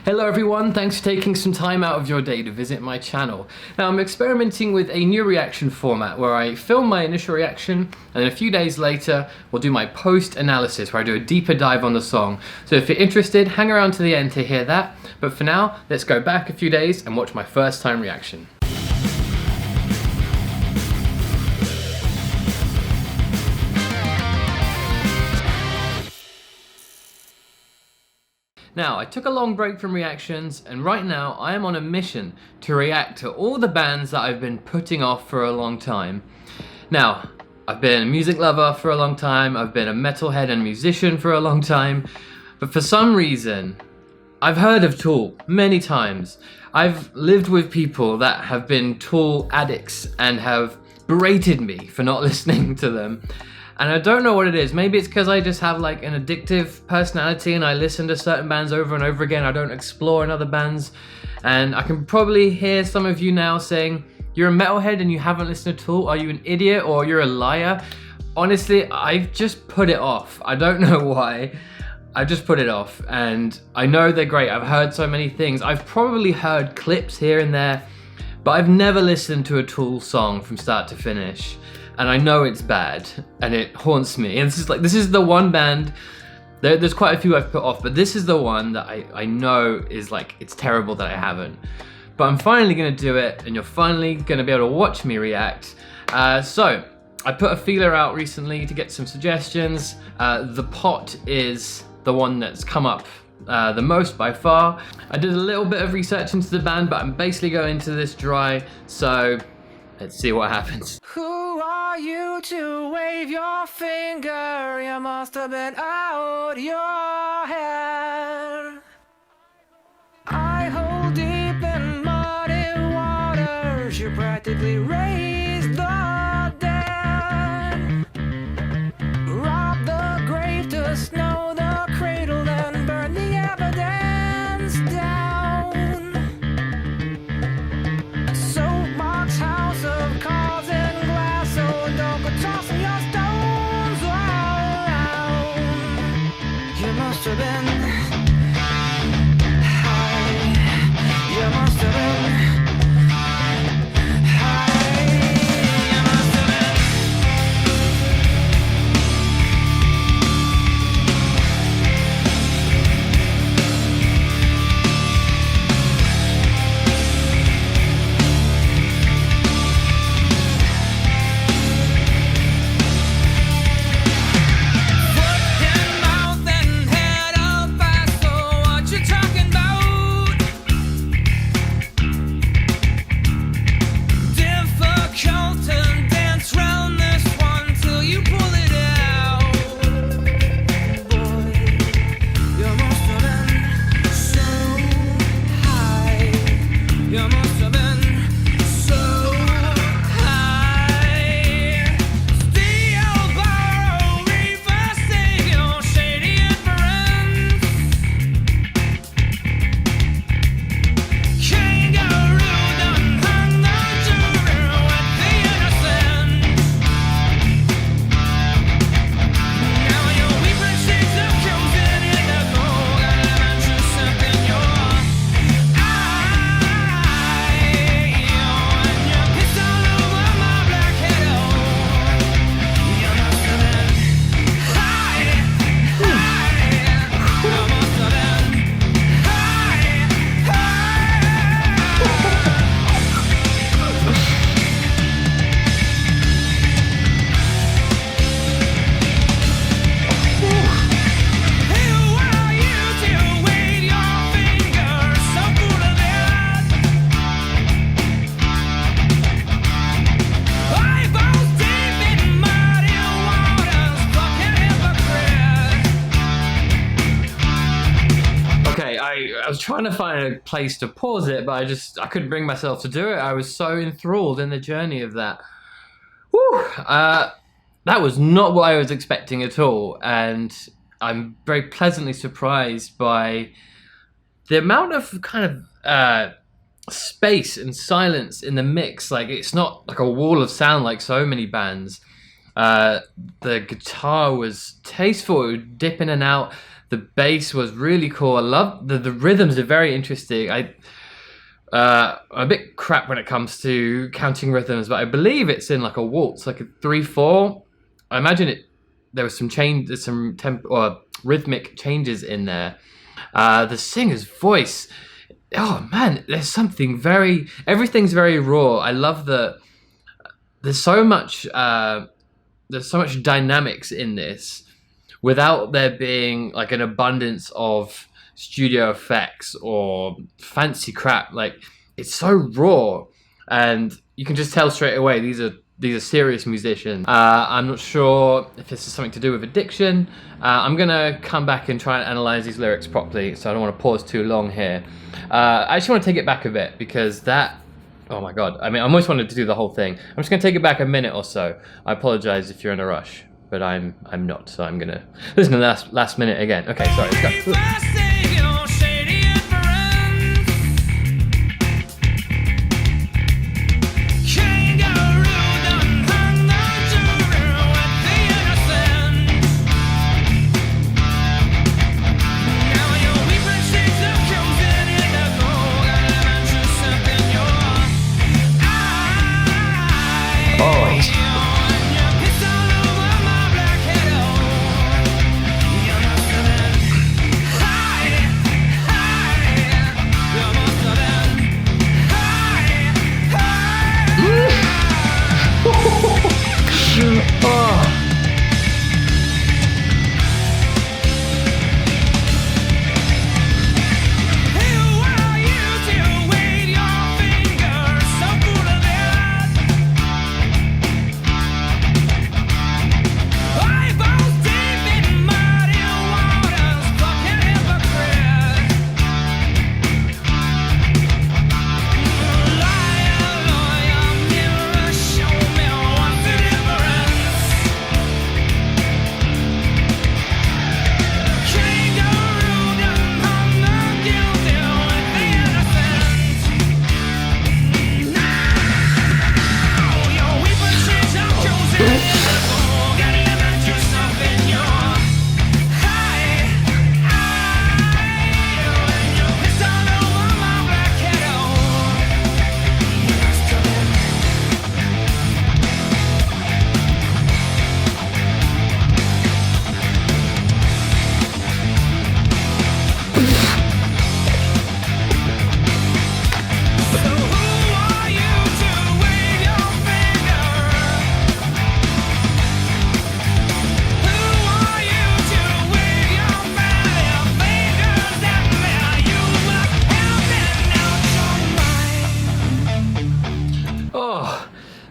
Hello everyone, thanks for taking some time out of your day to visit my channel. Now I'm experimenting with a new reaction format where I film my initial reaction and then a few days later we'll do my post-analysis where I do a deeper dive on the song. So if you're interested, hang around to the end to hear that. But for now, let's go back a few days and watch my first time reaction. Now, I took a long break from reactions, and right now I am on a mission to react to all the bands that I've been putting off for a long time. Now, I've been a music lover for a long time, I've been a metalhead and musician for a long time, but for some reason, I've heard of Tool many times. I've lived with people that have been Tool addicts and have berated me for not listening to them. And I don't know what it is. Maybe it's because I just have like an addictive personality and I listen to certain bands over and over again. I don't explore in other bands. And I can probably hear some of you now saying, you're a metalhead and you haven't listened to Tool? Are you an idiot or you're a liar? Honestly, I've just put it off. I don't know why. I've just put it off. And I know they're great. I've heard so many things. I've probably heard clips here and there, but I've never listened to a Tool song from start to finish. And I know it's bad, and it haunts me. And this is the one band, there's quite a few I've put off, but this is the one that I know is like, it's terrible that I haven't. But I'm finally gonna do it, and you're finally gonna be able to watch me react. So, I put a feeler out recently to get some suggestions. The Pot is the one that's come up the most by far. I did a little bit of research into the band, but I'm basically going into this dry, so let's see what happens. Who are you to wave your finger? You must have been out your head. I hold deep in muddy waters. You practically raised the dead. Rob the grave to snow the cradle, then burn the evidence down. Soapbox house of cards and glass, so don't go tossing your stones around. You must have been high. You must have been I was trying to find a place to pause it, but I couldn't bring myself to do it. I was so enthralled in the journey of that. Whew, that was not what I was expecting at all, and I'm very pleasantly surprised by the amount of kind of space and silence in the mix. Like, it's not like a wall of sound like so many bands. The guitar was tasteful, it would dip in and out. The bass was really cool. I love the rhythms are very interesting. I'm a bit crap when it comes to counting rhythms, but I believe it's in like a waltz, like a 3/4. I imagine there was some rhythmic changes in there. The singer's voice, oh man, there's something everything's very raw. I love there's so much dynamics in this without there being like an abundance of studio effects or fancy crap. Like, it's so raw, and you can just tell straight away these are serious musicians. I'm not sure if this is something to do with addiction. I'm gonna come back and try and analyze these lyrics properly, so I don't want to pause too long here. I just want to take it back a bit, because oh my god, I mean, I almost wanted to do the whole thing. I'm just gonna take it back a minute or so. I apologize if you're in a rush, but I'm not, so I'm gonna listen to the last minute again. Okay, sorry, let's go.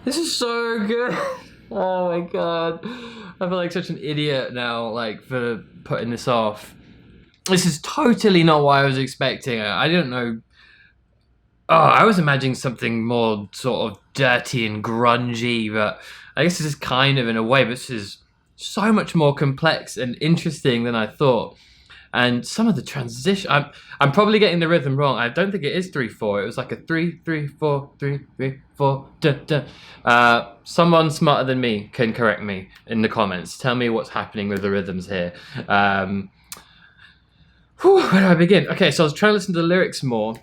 This is so good. Oh my god. I feel like such an idiot now, like, for putting this off. This is totally not what I was expecting. I didn't know. Oh, I was imagining something more sort of dirty and grungy, but I guess this is kind of in a way, but this is so much more complex and interesting than I thought. And some of the transition, I'm probably getting the rhythm wrong. I don't think it is 3/4. It was like a 3/3/4, 3/3/4. Someone smarter than me can correct me in the comments. Tell me what's happening with the rhythms here. Where do I begin? Okay, so I was trying to listen to the lyrics more.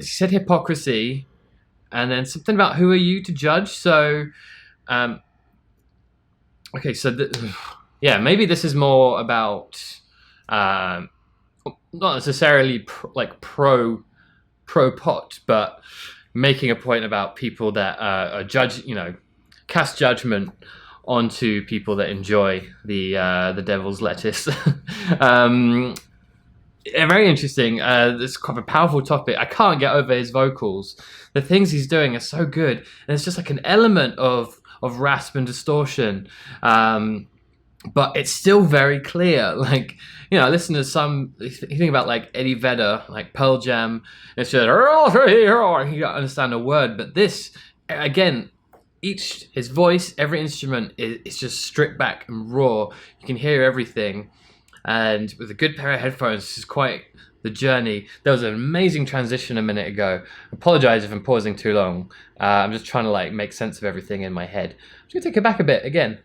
She said hypocrisy, and then something about who are you to judge. So, okay, so yeah, maybe this is more about not necessarily pro pot, but making a point about people that are cast judgment onto people that enjoy the devil's lettuce. Very interesting. This is quite a powerful topic. I can't get over his vocals. The things he's doing are so good, and it's just like an element of rasp and distortion. But it's still very clear. Like, listen to you think about like Eddie Vedder, like Pearl Jam, it's just, you don't understand a word. But this, again, his voice, every instrument is just stripped back and raw. You can hear everything. And with a good pair of headphones, this is quite the journey. There was an amazing transition a minute ago. I apologize if I'm pausing too long. I'm just trying to make sense of everything in my head. I'm just gonna take it back a bit again.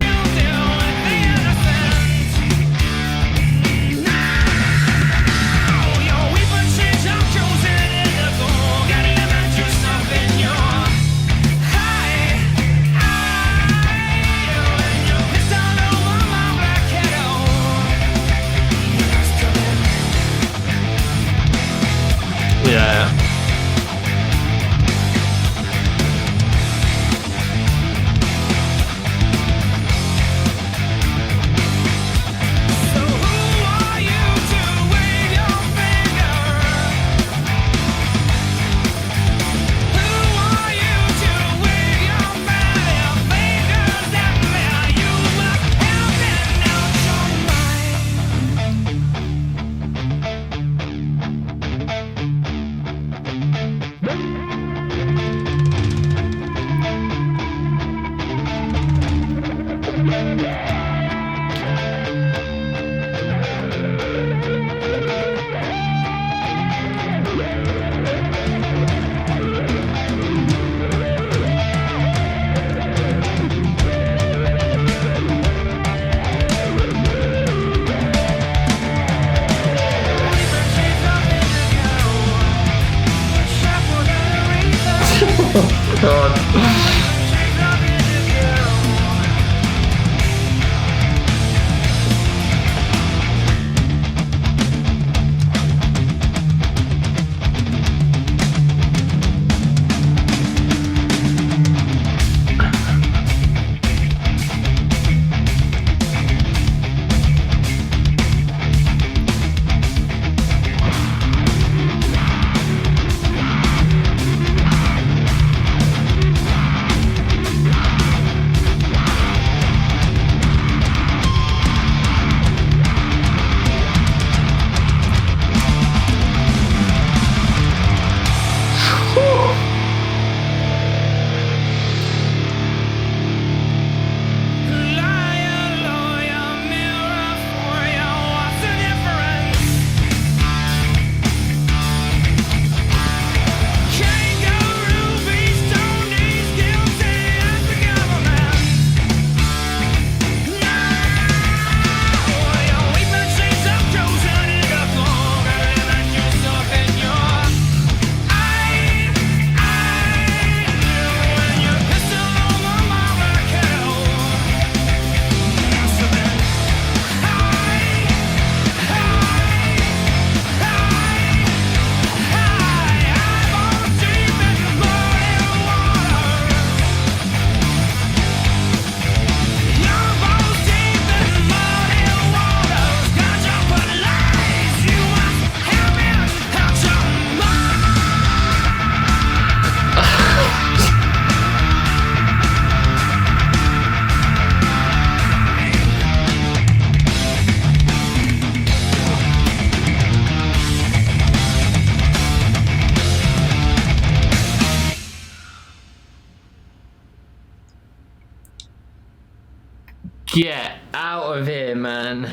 Get out of here, man.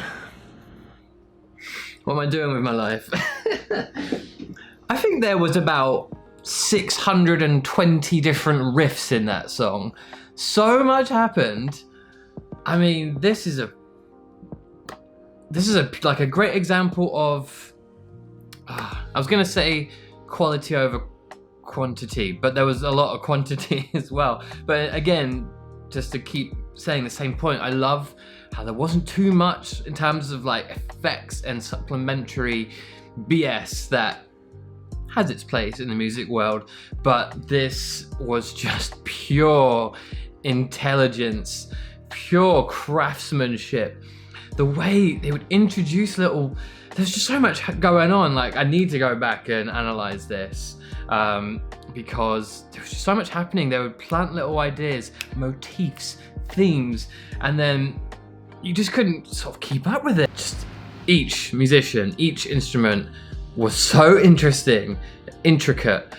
What am I doing with my life? I think there was about 620 different riffs in that song. So much happened. I mean, this is a like a great example of I was gonna say quality over quantity, but there was a lot of quantity as well. But again, just to keep saying the same point, I love how there wasn't too much in terms of like effects and supplementary BS that has its place in the music world, but this was just pure intelligence, pure craftsmanship. The way they would introduce there's just so much going on. Like, I need to go back and analyze this because there was just so much happening. They would plant little ideas, motifs, themes, and then you just couldn't sort of keep up with it. Just each musician, each instrument was so interesting, intricate.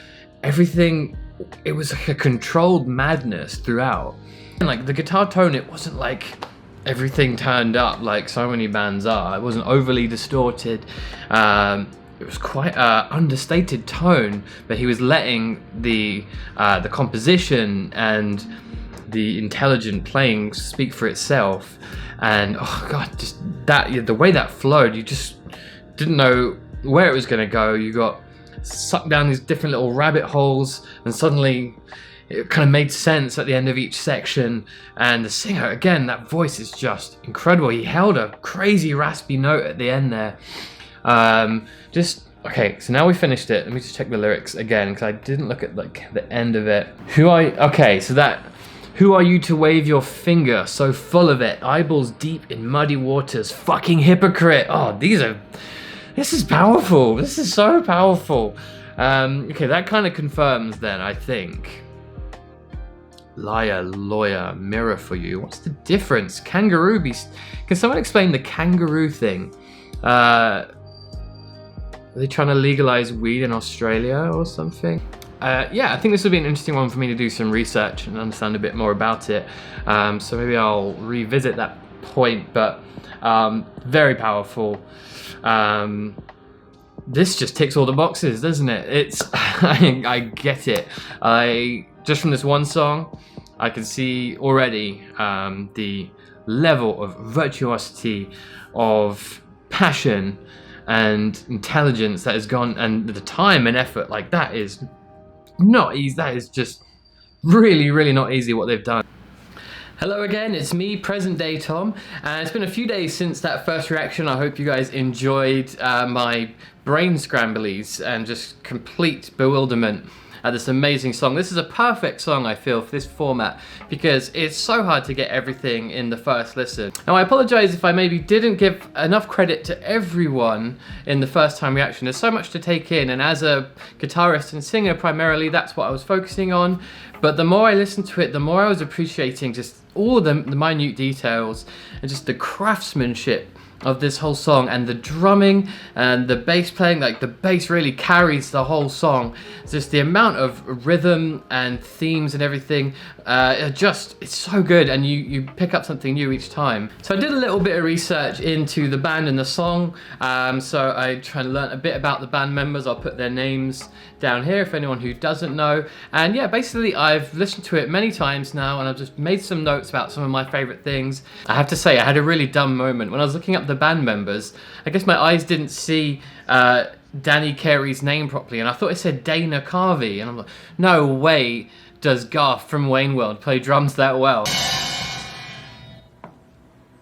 Everything, it was like a controlled madness throughout. And like the guitar tone, it wasn't like everything turned up like so many bands are. It wasn't overly distorted. It was quite an understated tone, but he was letting the composition and the intelligent playing speak for itself. And oh god, just that, the way that flowed, you just didn't know where it was going to go. You got sucked down these different little rabbit holes, and suddenly it kind of made sense at the end of each section. And the singer, again, that voice is just incredible. He held a crazy raspy note at the end there. Okay, so now we finished it. Let me just check the lyrics again, because I didn't look at like the end of it. Who are you to wave your finger so full of it? Eyeballs deep in muddy waters, fucking hypocrite. Oh, this is powerful. This is so powerful. Okay, that kind of confirms then, I think. Liar, lawyer, mirror for you. What's the difference? Kangaroo beast. Can someone explain the kangaroo thing? Are they trying to legalize weed in Australia or something? Yeah, I think this would be an interesting one for me to do some research and understand a bit more about it. So maybe I'll revisit that point, but very powerful. This just ticks all the boxes, doesn't it? I get it. Just from this one song, I can see already the level of virtuosity, of passion and intelligence that has gone, and the time and effort, like that is not easy. That is just really, really not easy what they've done. Hello again, it's me, present day Tom, and it's been a few days since that first reaction. I hope you guys enjoyed my brain scramblies and just complete bewilderment at this amazing song. This is a perfect song, I feel, for this format, because it's so hard to get everything in the first listen. Now, I apologize if I maybe didn't give enough credit to everyone in the first time reaction. There's so much to take in, and as a guitarist and singer primarily, that's what I was focusing on. But the more I listened to it, the more I was appreciating just all the minute details and just the craftsmanship of this whole song, and the drumming and the bass playing. Like, the bass really carries the whole song. Just the amount of rhythm and themes and everything, it's so good, and you pick up something new each time. So I did a little bit of research into the band and the song, so I tried to learn a bit about the band members. I'll put their names down here if anyone who doesn't know. And yeah, basically I've listened to it many times now, and I've just made some notes about some of my favorite things. I have to say, I had a really dumb moment when I was looking up the band members. I guess my eyes didn't see Danny Carey's name properly, and I thought it said Dana Carvey, and I'm like, no way does Garth from Wayne World play drums that well.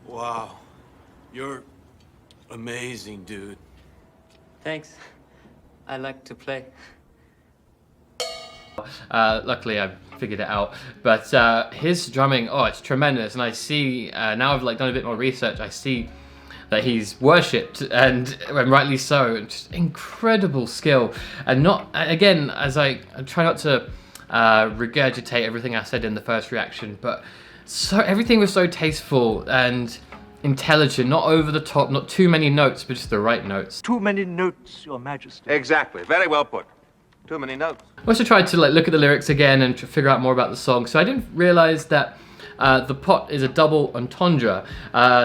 Wow, you're amazing, dude. Thanks. I like to play. Luckily I figured it out, but his drumming, oh, it's tremendous. And I see now I've done a bit more research, I see that he's worshipped, and rightly so. Just incredible skill, and not, again, as I try not to regurgitate everything I said in the first reaction, but everything was so tasteful and intelligent, not over the top, not too many notes, but just the right notes. Too many notes, Your Majesty. Exactly. Very well put. Too many notes. I also tried to look at the lyrics again and to figure out more about the song. So I didn't realize that The pot is a double entendre.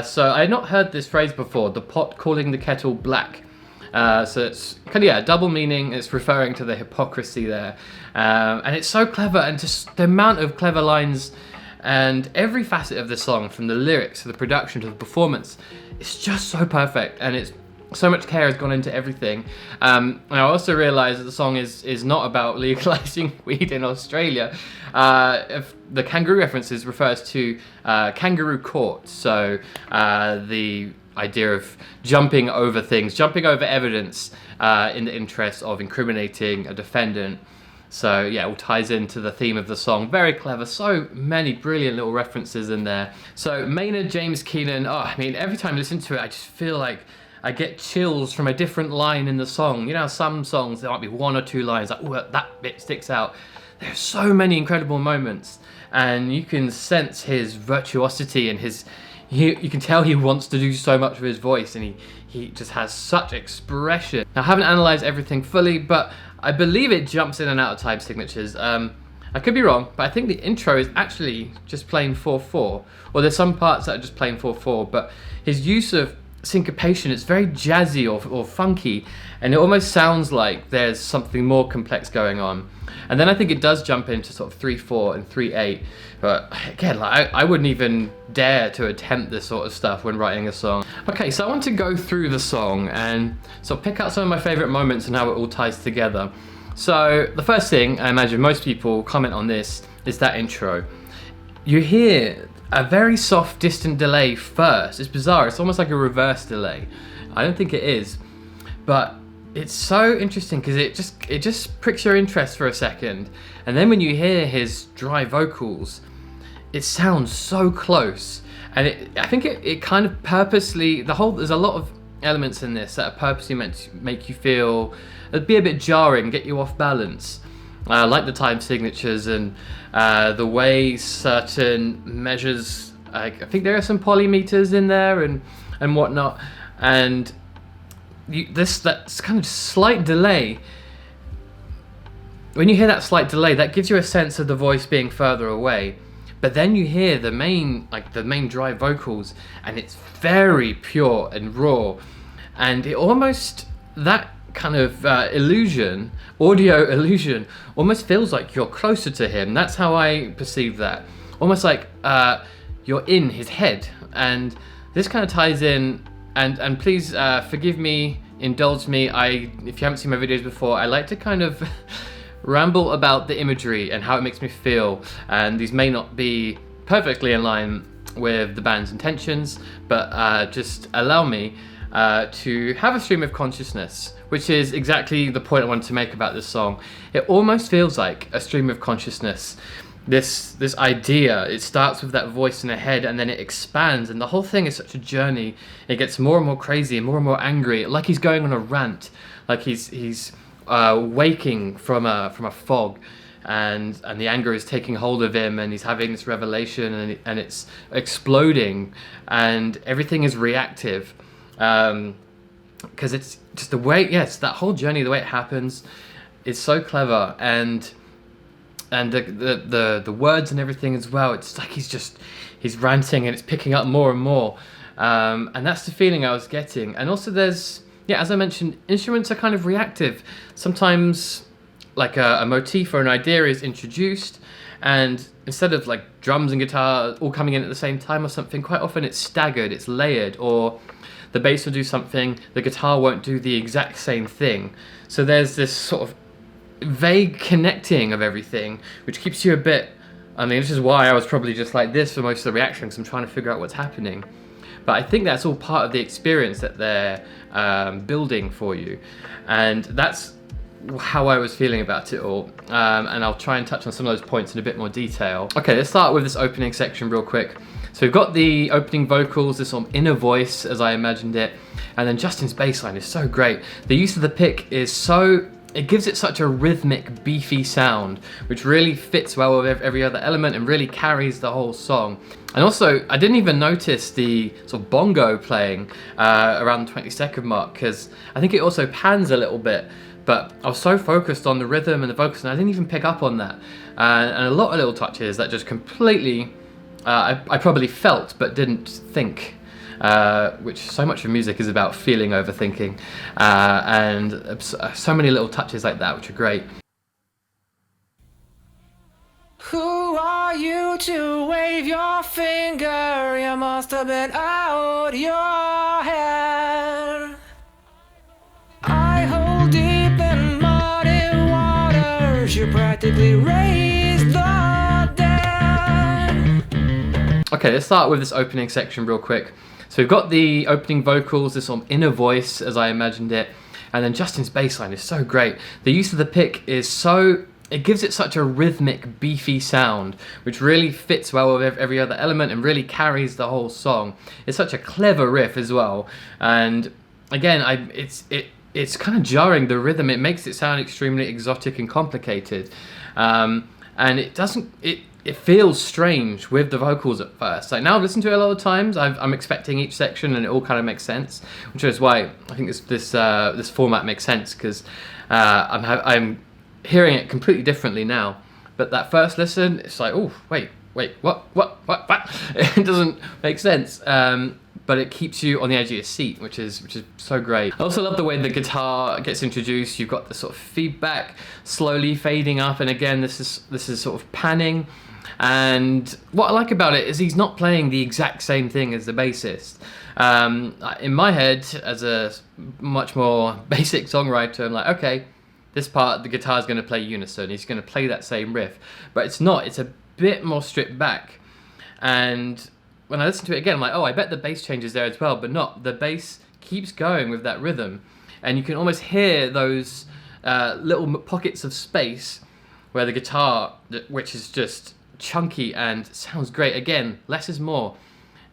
So I had not heard this phrase before, the pot calling the kettle black. So it's kind of, a double meaning. It's referring to the hypocrisy there. And it's so clever, and just the amount of clever lines and every facet of the song, from the lyrics to the production to the performance, it's just so perfect, and it's so much care has gone into everything. And I also realised that the song is not about legalising weed in Australia. If the kangaroo references refers to kangaroo court, so the idea of jumping over things, jumping over evidence in the interest of incriminating a defendant. So yeah, it all ties into the theme of the song. Very clever, so many brilliant little references in there. So Maynard James Keenan, every time I listen to it, I just feel like I get chills from a different line in the song. You know, some songs, there might be one or two lines, like, oh, that bit sticks out. There's so many incredible moments, and you can sense his virtuosity and you can tell he wants to do so much with his voice, and he just has such expression. Now, I haven't analysed everything fully, but I believe it jumps in and out of time signatures. I could be wrong, but I think the intro is actually just plain 4/4, or there's some parts that are just plain 4/4, but his use of syncopation, it's very jazzy or funky, and it almost sounds like there's something more complex going on. And then I think it does jump into sort of 3/4 and 3/8, but again, like, I wouldn't even dare to attempt this sort of stuff when writing a song. Okay, so I want to go through the song and sort of pick out some of my favourite moments and how it all ties together. So the first thing, I imagine most people comment on this, is that intro. You hear a very soft, distant delay first. It's bizarre. It's almost like a reverse delay. I don't think it is, but it's so interesting because it just pricks your interest for a second, and then when you hear his dry vocals, it sounds so close, and I think it kind of purposely, there's a lot of elements in this that are purposely meant to make you feel, it'd be a bit jarring, get you off balance. Like the time signatures and the way certain measures, I think there are some polymeters in there and whatnot, and that's kind of slight delay. When you hear that slight delay, that gives you a sense of the voice being further away. But then you hear the main dry vocals, and it's very pure and raw, and it almost, that kind of audio illusion, almost feels like you're closer to him. That's how I perceive that. Almost like you're in his head, and this kind of ties in. And please forgive me, indulge me. If you haven't seen my videos before, I like to kind of ramble about the imagery and how it makes me feel. And these may not be perfectly in line with the band's intentions, but just allow me to have a stream of consciousness, which is exactly the point I wanted to make about this song. It almost feels like a stream of consciousness. This idea, it starts with that voice in the head, and then it expands, and the whole thing is such a journey. It gets more and more crazy and more angry, like he's going on a rant, like he's waking from a fog, and the anger is taking hold of him, and he's having this revelation, and it's exploding, and everything is reactive, because it's just the way, yes, that whole journey, the way it happens, is so clever, and the words and everything as well. It's like he's ranting, and it's picking up more and more, and that's the feeling I was getting. And also there's, as I mentioned, instruments are kind of reactive. Sometimes like a motif or an idea is introduced, and instead of like drums and guitar all coming in at the same time or something, quite often it's staggered, it's layered, or the bass will do something, the guitar won't do the exact same thing. So there's this sort of vague connecting of everything, which keeps you a bit, this is why I was probably just like this for most of the reaction, because I'm trying to figure out what's happening. But I think that's all part of the experience that they're building for you, and that's how I was feeling about it all, and I'll try and touch on some of those points in a bit more detail. Okay, let's start with this opening section real quick. So we've got the opening vocals, this sort of inner voice as I imagined it, and then Justin's bass line is so great. The use of the pick is so, it gives it such a rhythmic, beefy sound, which really fits well with every other element and really carries the whole song. And also, I didn't even notice the sort of bongo playing around the 20-second mark, because I think it also pans a little bit, but I was so focused on the rhythm and the vocals, and I didn't even pick up on that. And a lot of little touches that just completely I probably felt but didn't think. Which so much of music is about feeling over thinking, and so many little touches like that which are great. Who are you to wave your finger? You must have been out your head. I hold deep in muddy waters. You practically raised the dead. Okay, let's start with this opening section real quick. So we've got the opening vocals, this sort of inner voice as I imagined it, and then Justin's bass line is so great. The use of the pick is so, it gives it such a rhythmic, beefy sound, which really fits well with every other element and really carries the whole song. It's such a clever riff as well, and again, it's kind of jarring, the rhythm. It makes it sound extremely exotic and complicated, and it feels strange with the vocals at first. Like now I've listened to it a lot of times, I'm expecting each section and it all kind of makes sense, which is why I think this format makes sense, because I'm hearing it completely differently now. But that first listen, it's like, oh, wait, what? It doesn't make sense. But it keeps you on the edge of your seat, which is so great. I also love the way the guitar gets introduced. You've got the sort of feedback slowly fading up, and again, this is sort of panning. And what I like about it is he's not playing the exact same thing as the bassist. In my head, as a much more basic songwriter, I'm like, okay, this part, the guitar is going to play unison. He's going to play that same riff, but it's not. It's a bit more stripped back. And when I listen to it again, I'm like, oh, I bet the bass changes there as well, but not. The bass keeps going with that rhythm, and you can almost hear those little pockets of space where the guitar, which is just chunky and sounds great. Again, less is more,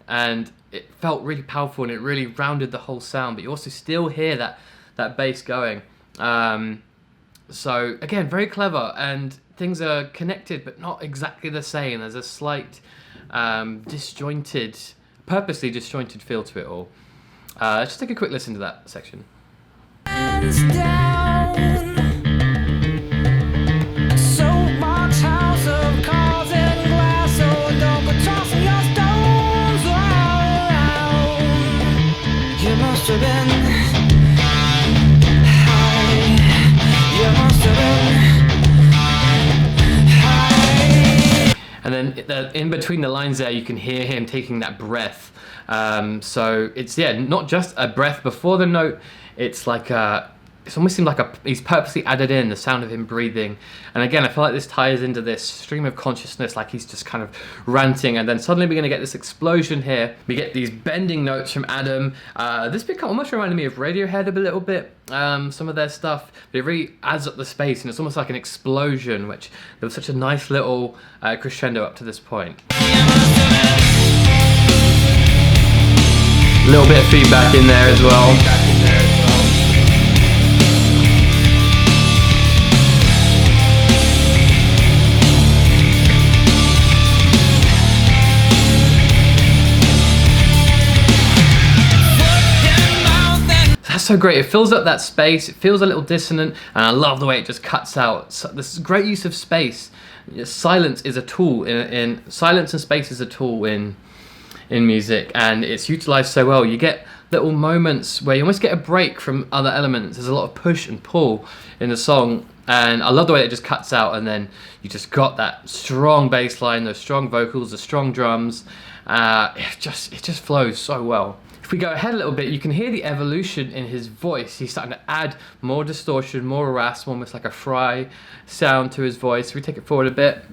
and it felt really powerful and it really rounded the whole sound, but you also still hear that bass going. So again, very clever, and things are connected but not exactly the same. There's a slight purposely disjointed feel to it all. Let's just take a quick listen to that section. Hands down. So much house of cards and glass, so don't go tossing your stones around. You must have been high. You must have been high. And then in between the lines there, you can hear him taking that breath. So it's, yeah, not just a breath before the note. It's like it's almost seemed like he's purposely added in the sound of him breathing. And again, I feel like this ties into this stream of consciousness, like he's just kind of ranting, and then suddenly we're going to get this explosion here. We get these bending notes from Adam. This bit almost reminded me of Radiohead a little bit, some of their stuff, but it really adds up the space, and it's almost like an explosion, which there was such a nice little crescendo up to this point. A little bit of feedback in there as well. That's so great. It fills up that space. It feels a little dissonant, and I love the way it just cuts out. So this is great use of space. Silence is a tool in silence, and space is a tool in music, and it's utilized so well. You get little moments where you almost get a break from other elements. There's a lot of push and pull in the song, and I love the way it just cuts out, and then you just got that strong bass line, those strong vocals, the strong drums. It just flows so well. If we go ahead a little bit, you can hear the evolution in his voice. He's starting to add more distortion, more rasp, almost like a Fry sound to his voice. If we take it forward a bit.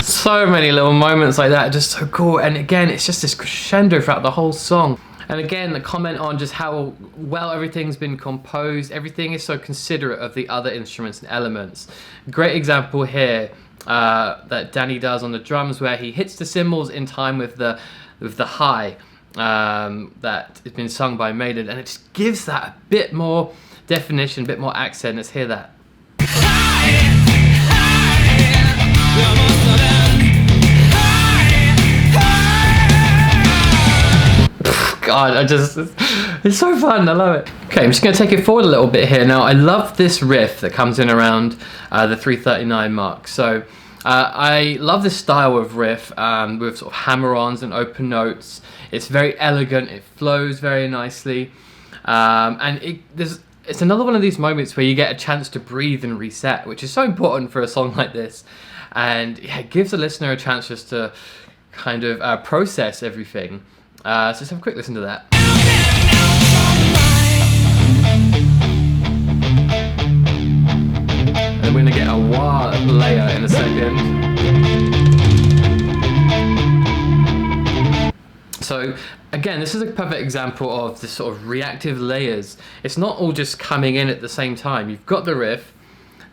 So many little moments like that, just so cool. And again, it's just this crescendo throughout the whole song. And again, a comment on just how well everything's been composed. Everything is so considerate of the other instruments and elements. Great example here that Danny does on the drums, where he hits the cymbals in time with the high that has been sung by Maiden, and it just gives that a bit more definition, a bit more accent. Let's hear that. God, it's so fun, I love it. Okay, I'm just gonna take it forward a little bit here. Now, I love this riff that comes in around the 339 mark. So, I love this style of riff with sort of hammer-ons and open notes. It's very elegant, it flows very nicely. And it's another one of these moments where you get a chance to breathe and reset, which is so important for a song like this. And yeah, it gives the listener a chance just to kind of process everything. So let's have a quick listen to that. And we're gonna get a wah layer in a second. So again, this is a perfect example of this sort of reactive layers. It's not all just coming in at the same time. You've got the riff,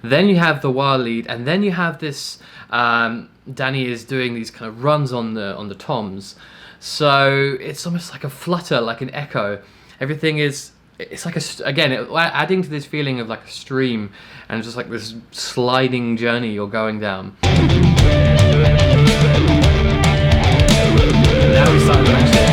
then you have the wah lead, and then you have this. Danny is doing these kind of runs on the toms, so it's almost like a flutter, like an echo. Everything is. It's like adding to this feeling of like a stream, and just like this sliding journey you're going down. Now we start the next bit.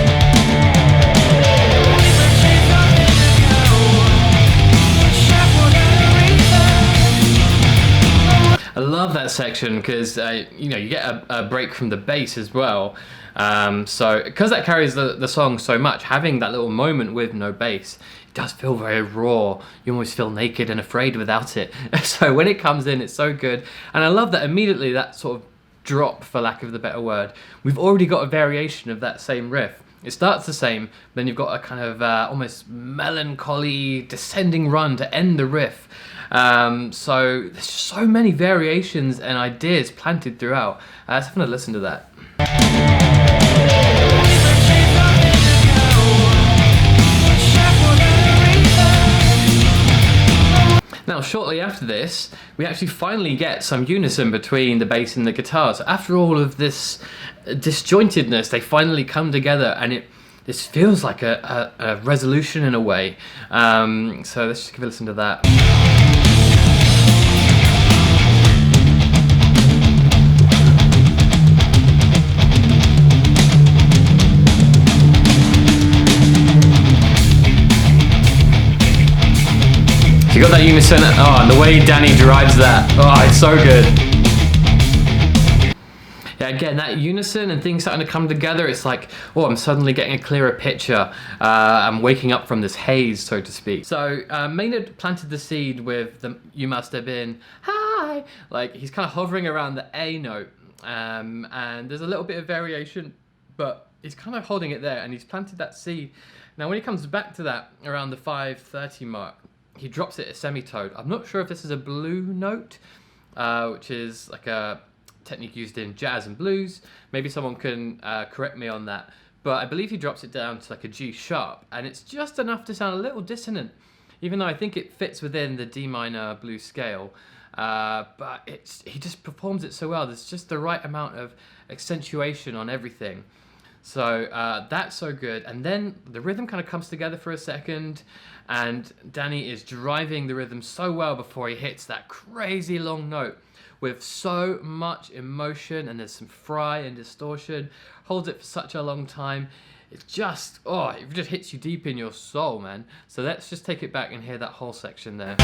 I love that section because you get a break from the bass as well. So because that carries the song so much, having that little moment with no bass, it does feel very raw. You almost feel naked and afraid without it. So when it comes in, it's so good. And I love that immediately that sort of drop, for lack of the better word, we've already got a variation of that same riff. It starts the same, then you've got a kind of almost melancholy descending run to end the riff. So there's just so many variations and ideas planted throughout. Let's have a listen to that. Now, shortly after this, we actually finally get some unison between the bass and the guitar. So after all of this disjointedness, they finally come together, and this feels like a resolution in a way. So let's just give a listen to that. You got that unison, and the way Danny drives that, it's so good. Yeah, again, that unison and things starting to come together, it's like, I'm suddenly getting a clearer picture. I'm waking up from this haze, so to speak. So Maynard planted the seed with the "You Must Have Been High," like he's kind of hovering around the A note, and there's a little bit of variation, but he's kind of holding it there, and he's planted that seed. Now when he comes back to that around the 5:30 mark, he drops it a semitone. I'm not sure if this is a blue note, which is like a technique used in jazz and blues. Maybe someone can correct me on that. But I believe he drops it down to like a G sharp, and it's just enough to sound a little dissonant, even though I think it fits within the D minor blues scale. But he just performs it so well. There's just the right amount of accentuation on everything. So that's so good. And then the rhythm kind of comes together for a second, and Danny is driving the rhythm so well before he hits that crazy long note with so much emotion, and there's some fry and distortion, holds it for such a long time. It just hits you deep in your soul, man. So let's just take it back and hear that whole section there.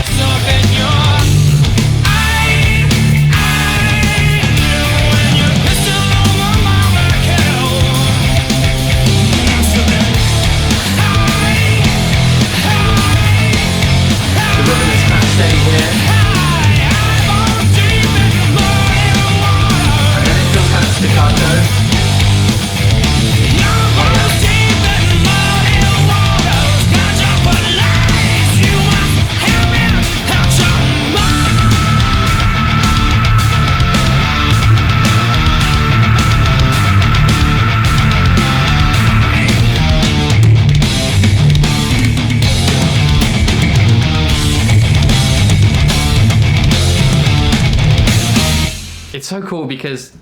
It's so cool because,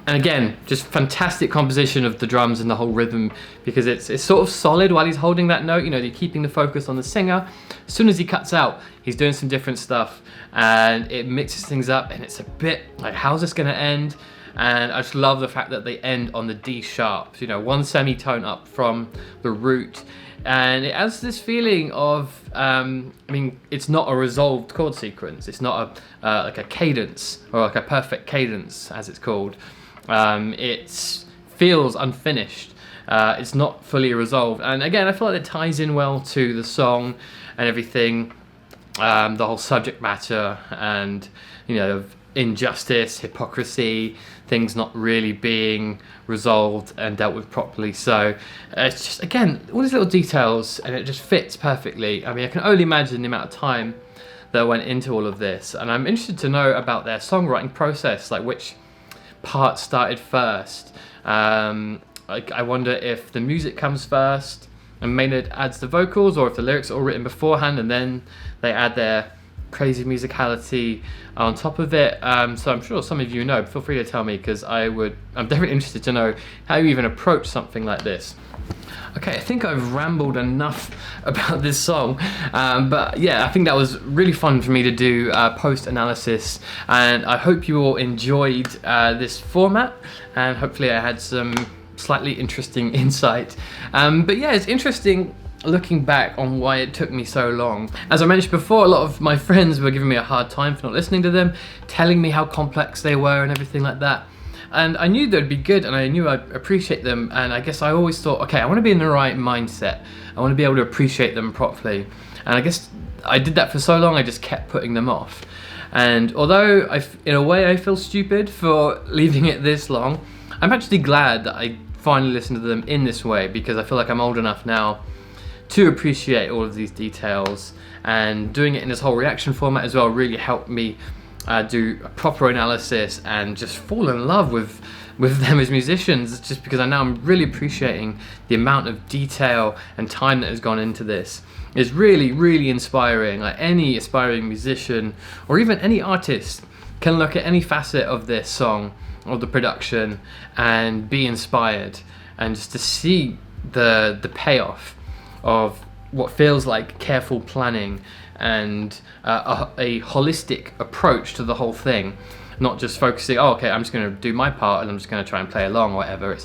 and again, just fantastic composition of the drums and the whole rhythm, because it's sort of solid while he's holding that note. They're keeping the focus on the singer. As soon as he cuts out, he's doing some different stuff, and it mixes things up, and it's a bit like, how's this going to end? and I just love the fact that they end on the D sharp, you know, one semitone up from the root, and it has this feeling of, I mean, it's not a resolved chord sequence, it's not a like a cadence, or like a perfect cadence as it's called. It feels unfinished. It's not fully resolved, and again, I feel like it ties in well to the song and everything, the whole subject matter, and you know, injustice, hypocrisy, things not really being resolved and dealt with properly. So it's just, again, all these little details, and it just fits perfectly. I mean, I can only imagine the amount of time that went into all of this, and I'm interested to know about their songwriting process, like which part started first. Like, I wonder if the music comes first and Maynard adds the vocals, or if the lyrics are all written beforehand and then they add their crazy musicality on top of it. So I'm sure some of you know, feel free to tell me, because I'm definitely interested to know how you even approach something like this. Okay, I think I've rambled enough about this song, but yeah, I think that was really fun for me to do post-analysis, and I hope you all enjoyed this format, and hopefully I had some slightly interesting insight. But yeah, it's interesting looking back on why it took me so long. As I mentioned before, a lot of my friends were giving me a hard time for not listening to them, telling me how complex they were and everything like that. And I knew they'd be good, and I knew I'd appreciate them, and I guess I always thought, okay, I want to be in the right mindset. I want to be able to appreciate them properly. And I guess I did that for so long, I just kept putting them off. And although in a way I feel stupid for leaving it this long, I'm actually glad that I finally listened to them in this way, because I feel like I'm old enough now to appreciate all of these details, and doing it in this whole reaction format as well really helped me do a proper analysis and just fall in love with them as musicians, just because I know I'm really appreciating the amount of detail and time that has gone into this. It's really, really inspiring. Like, any aspiring musician or even any artist can look at any facet of this song or the production and be inspired, and just to see the payoff of what feels like careful planning and a holistic approach to the whole thing, not just focusing, oh, okay, I'm just going to do my part and I'm just going to try and play along or whatever.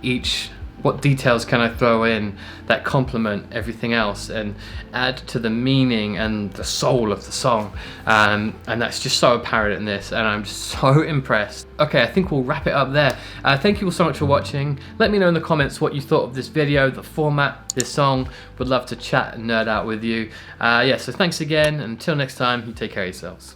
It's what details can I throw in that complement everything else and add to the meaning and the soul of the song, and that's just so apparent in this, and I'm just so impressed. Okay, I think we'll wrap it up there. Thank you all so much for watching. Let me know in the comments what you thought of this video, the format, this song. Would love to chat and nerd out with you. Yeah, so thanks again, and until next time, you take care of yourselves.